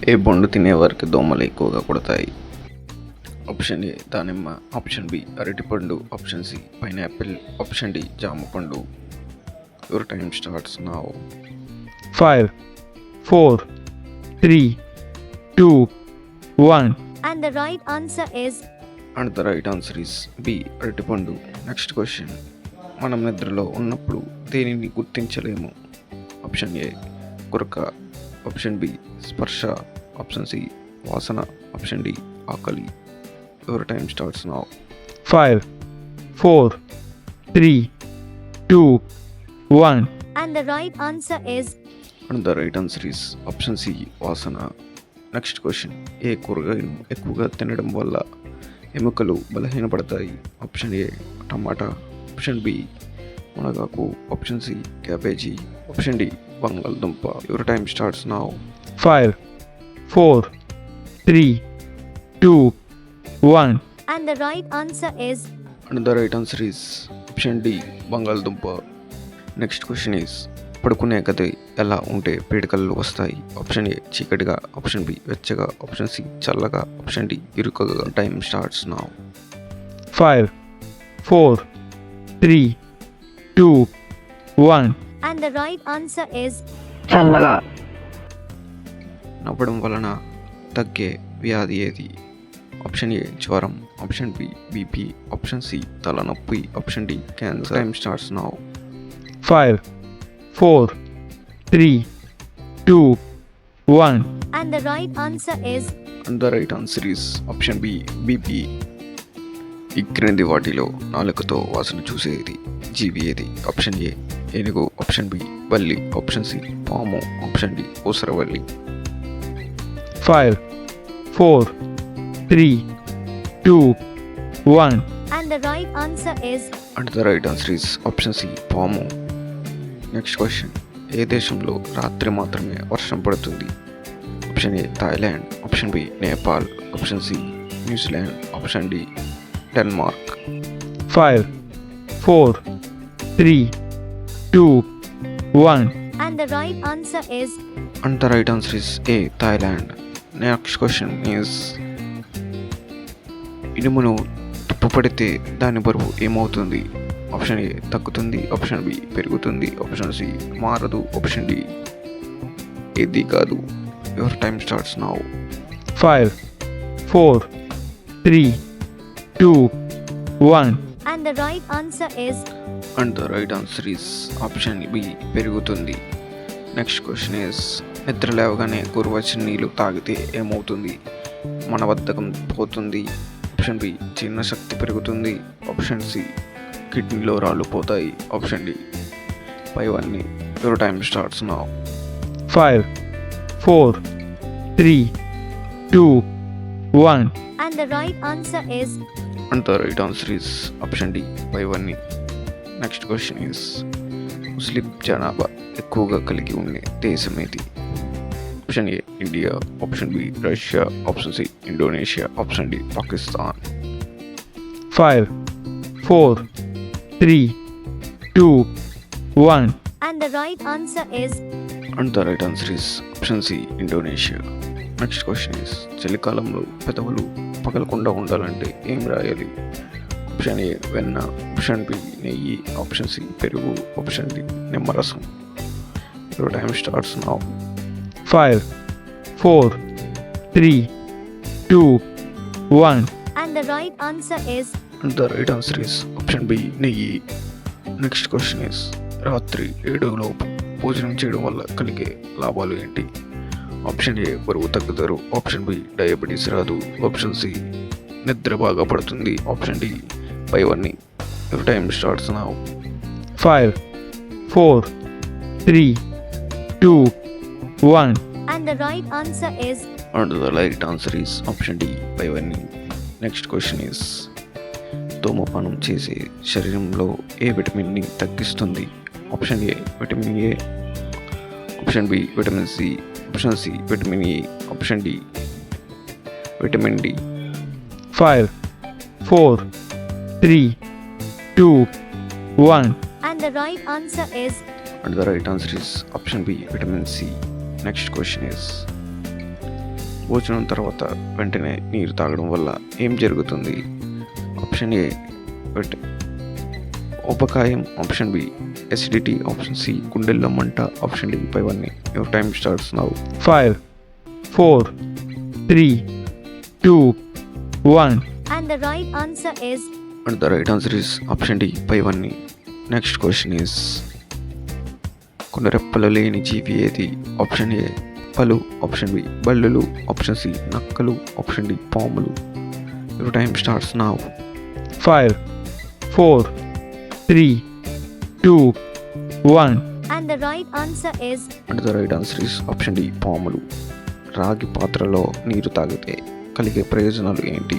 ఏ పండు తినేవారికి దోమలు ఎక్కువగా కుడతాయి? ఆప్షన్ ఏ దానిమ్మ, ఆప్షన్ బి అరటిపండు, option C pineapple, option D జామ పండు. Your time starts now. 5, 4, 3, 2, 1. And the right answer is and the right answer is B అరటిపండు. Next question. మనం నిద్రలో ఉన్నప్పుడు దేనిని గుర్తించలేము? ఆప్షన్ ఏ గురక, ఆప్షన్ బి స్పర్శ, ఆప్షన్ సి వాసన, ఆప్షన్ డి ఆకలి. Your time starts now. 5, 4, 3, 2, 1. and the right answer is and the right answer is option C వాసన. Next question. ఏ కూరగాయను ఎక్కువగా తినడం వల్ల ఎముకలు బలహీనపడతాయి? ఆప్షన్ ఏ టమాటా, ఆప్షన్ బి మునగాకు, option C cabbage, option D బంగాళదుంప. Your time starts now. 5, 4, 3, 2, 1. and the right answer is and the right answer is option D బంగాళదుంప. నెక్స్ట్ క్వశ్చన్ ఈస్ పడుకునే గది ఎలా ఉంటే పీడకలు వస్తాయి? ఆప్షన్ ఏ చీకటిగా, ఆప్షన్ బి వెచ్చగా, ఆప్షన్ సి చల్లగా, ఆప్షన్ డి ఇరుకగా. Time starts now. 5, 4, 3, 2, 1. and the right answer is నవ్వడం వలన తగ్గే వ్యాధి ఏది? ఆప్షన్ ఏ జ్వరం, option B BP, option C తలనొప్పి, option D cancer. Time starts now. 5, 4, 3, 2, 1. and the right answer is and the right answer is option B BP. ఈ క్రింది వాటిలో నాలుకతో వాసన చూసేది జీవి ఏది? ఆప్షన్ ఏ ఏనుగు, ఆప్షన్ బి బల్లి, ఆప్షన్ సి పాము, option D Oosaravelli. 5, 4, 3, 2, 1. and the right answer is and the right answer is option C పాము. Next question. ఏ దేశంలో రాత్రి మాత్రమే వర్షం పడుతుంది? Option A Thailand, option B Nepal, option C New Zealand, option D Denmark. 5, 4, 3, 2, 1. and the right answer is and the right answer is A Thailand. Next question is ఇనుమును తుప్పుపడితే దాని బరువు ఏమవుతుంది? ఆప్షన్ ఏ తగ్గుతుంది, ఆప్షన్ బి పెరుగుతుంది, ఆప్షన్ సి మారదు, option D ఏది కాదు. Your time starts now. 5, 4, 3, 2, 1. and the right answer is and the right answer is option B పెరుగుతుంది. నెక్స్ట్ క్వశ్చన్ ఈస్ నిద్ర లేవగానే గోరువెచ్చని నీళ్ళు తాగితే ఏమవుతుంది? మన బద్ధకం పోతుంది, ఆప్షన్ బి జీర్ణ శక్తి పెరుగుతుంది, ఆప్షన్ సి కిడ్నీలో రాళ్ళు పోతాయి, ఆప్షన్ డి పైవన్నీ. Your time starts now. 5, 4, 3, 2, 1. and the right answer is and the right answer is option D పైవన్నీ. నెక్స్ట్ క్వశ్చన్ ఈస్ ముస్లిం జనాభా ఎక్కువగా కలిగి ఉండే దేశం ఏది? Option A India, option B Russia, option C Indonesia, option D Pakistan. 5, 4, 3, 2, 1. and the right answer is and the right answer is option C Indonesia. Next question is చలికాలంలో పెదవులు పగలకుండా ఉండాలంటే ఏం రాయాలి? ఆప్షన్ ఏ వెన్న, ఆప్షన్ బి నెయ్యి, option C పెరుగు, option D నిమ్మరసం. Your time starts now. 5, 4, 3, 2, 1. and the right answer is and the right answer is option B నెయ్యి. నెక్స్ట్ క్వశ్చన్ ఈస్ రాత్రి 7 భోజనం చేయడం వల్ల కలిగే లాభాలు ఏంటి? ఆప్షన్ ఏ బరువు తగ్గుతారు, ఆప్షన్ బి డయాబెటీస్ రాదు, ఆప్షన్ సి నిద్ర బాగా పడుతుంది, ఆప్షన్ డి పైవన్నీ. Your time starts now. 5, 4, 3, 2, 1. and the right answer is and the right answer is option D పైవన్నీ. నెక్స్ట్ క్వశ్చన్ ఈస్ ధూమపానం చేసే శరీరంలో ఏ విటమిన్ని తగ్గిస్తుంది? Option A vitamin A, option B vitamin C, option C vitamin A, option D vitamin D. 5, 4, 3, 2, 1. and the right answer is and the right answer is option B vitamin C. Next question is భోజనం తర్వాత వెంటనే నీరు తాగడం వల్ల ఏం జరుగుతుంది? Option A ఉపకాయం, option B acidity, option C గుండెల్లో మంట, ఆప్షన్ డి పైవన్నీ. Your time starts now. 5, 4, 3, 2, 1. And the right answer is and the right answer is option D పైవన్నీ. నెక్స్ట్ క్వశ్చన్ ఈస్ కొన్ని రెప్పలు లేని జీవి ఏది? ఆప్షన్ ఏ పలు, ఆప్షన్ బి బల్లులు, ఆప్షన్ సి నక్కలు, ఆప్షన్ డి పాములు. Your time starts now. 5, 4, 3, 2, 1. and the right answer is and the right answer is option D పాములు. రాగి పాత్రలో నీరు తాగితే కలిగే ప్రయోజనాలు ఏంటి?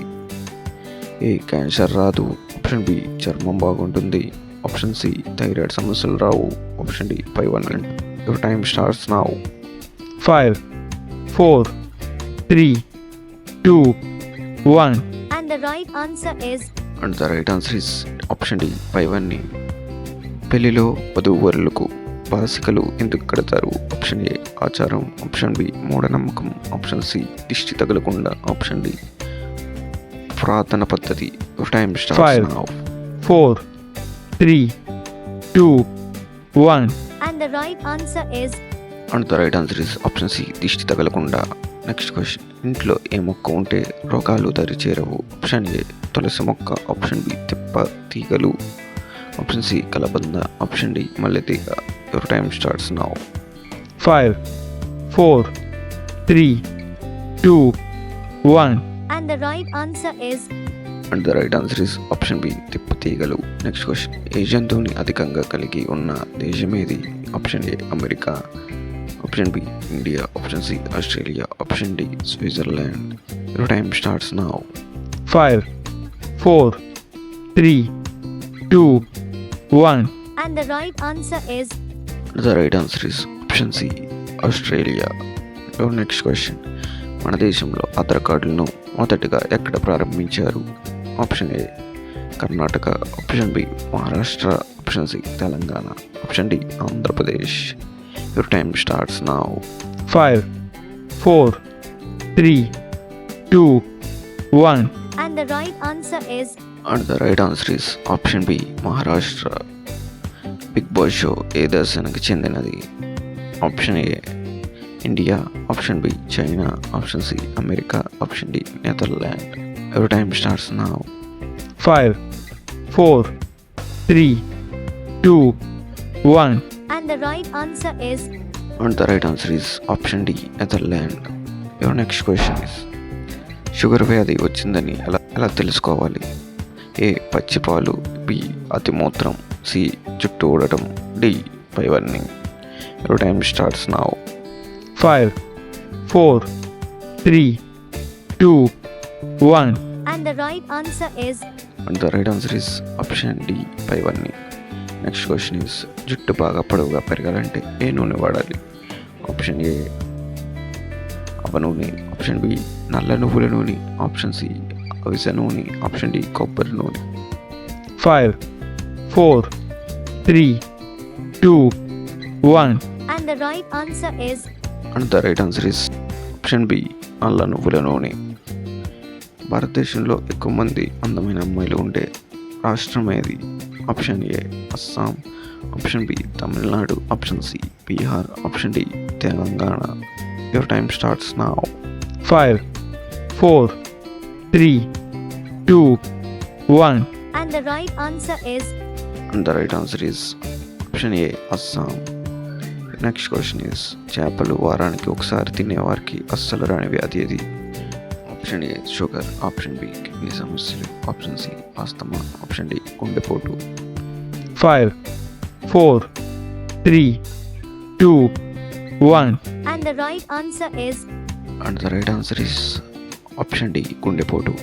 ఏ క్యాన్సర్ రాదు, ఆప్షన్ బి చర్మం బాగుంటుంది, ఆప్షన్ సి థైరాయిడ్ సమస్యలు రావు, ఆప్షన్ డి పైవన్నీ. Your time starts now. 5, 4, 3, 2, 1. and the right answer is and the right answer is option D పైవన్నీ. పెళ్లిలో వధూవరులకు బాసికలు ఎందుకు కడతారు? ఆప్షన్ ఏ ఆచారం, ఆప్షన్ బి మూఢనమ్మకం, ఆప్షన్ సి దిష్టి తగలకుండా, ఆప్షన్ డి పురాతన పద్ధతి. Your time starts 5, now. 4, 3, 2, 1. and the right answer is and the right answer is option C దిష్టి తగలకుండా. నెక్స్ట్ క్వశ్చన్, ఇంట్లో ఏ మొక్క ఉంటే రోగాలు దరి చేరవు? ఆప్షన్ ఏ తులసి మొక్క, ఆప్షన్ బి తిప్ప తీగలు, ఆప్షన్ సి కలబంద, ఆప్షన్ డి మల్లె తీగ. Your time starts now. 5, 4, 3, 2, 1. and the right answer is and the right answer is option B తిప్ప తీగలు. నెక్స్ట్ క్వశ్చన్, ఏ జంతువుని అధికంగా కలిగి ఉన్న దేశం ఏది? Option A America, option B India, option C Australia, option D Switzerland. Your time starts now. 5, 4, 3, 2, 1. and the right answer is the right answer is option C Australia. Next question, మన దేశంలో ఆధార్ కార్డులను మొదటగా ఎక్కడ ప్రారంభించారు? Option A Karnataka, option B Maharashtra, option C Telangana, option D Andhra Pradesh. Your time starts now. 5, 4, 3, 2, 1. and the right answer is and the right answer is option B Maharashtra. Bigg Boss show ఏ దేశానికి చెందినది? Option A India, option B China, option C America, option D Netherland. Your time starts now. 5, 4, 3, 2, 1. and the right answer is and the right answer is option D Netherland. Your next question is sugar వ్యాధి వచ్చిందని ఎలా తెలుసుకోవాలి? ఏ పచ్చిపాలు, B అతిమూత్రం, C జుట్టు ఊడటం, D పైవన్నీ. Your time starts now. 5, 4, 3, 2, 1. and the right answer is and the right answer is option D పైవన్నీ. Next question is జుట్టు బాగా పొడవుగా పెరగాలంటే ఏ నూనె వాడాలి? ఆప్షన్ ఏ అవ నూనె, ఆప్షన్ బి నల్ల నువ్వుల నూనె, ఆప్షన్ సి అవిసె నూనె, ఆప్షన్ డి కొబ్బరి నూనె. 5, 4, 3, 2, 1. and the right answer is and the right answer is option B నల్ల నువ్వుల నూనె. భారతదేశంలో ఎక్కువ మంది అందమైన అమ్మాయిలు ఉండే రాష్ట్రం ఏది? Option A Assam, option B Tamil Nadu, option C Bihar, option D Telangana. Your time starts now. 5, 4, 3, 2, 1. and the right answer is and the right answer is option A Assam. Next question is చేపలు వారానికి ఒకసారి తినేవారికి అస్సలు రాని వ్యాధి ఏది? Option A sugar, option B kidney సమస్యలు, option C asthma, option D గుండెపోటు. 5, 4, 3, 2, 1. and the right answer is and the right answer is option D గుండెపోటు.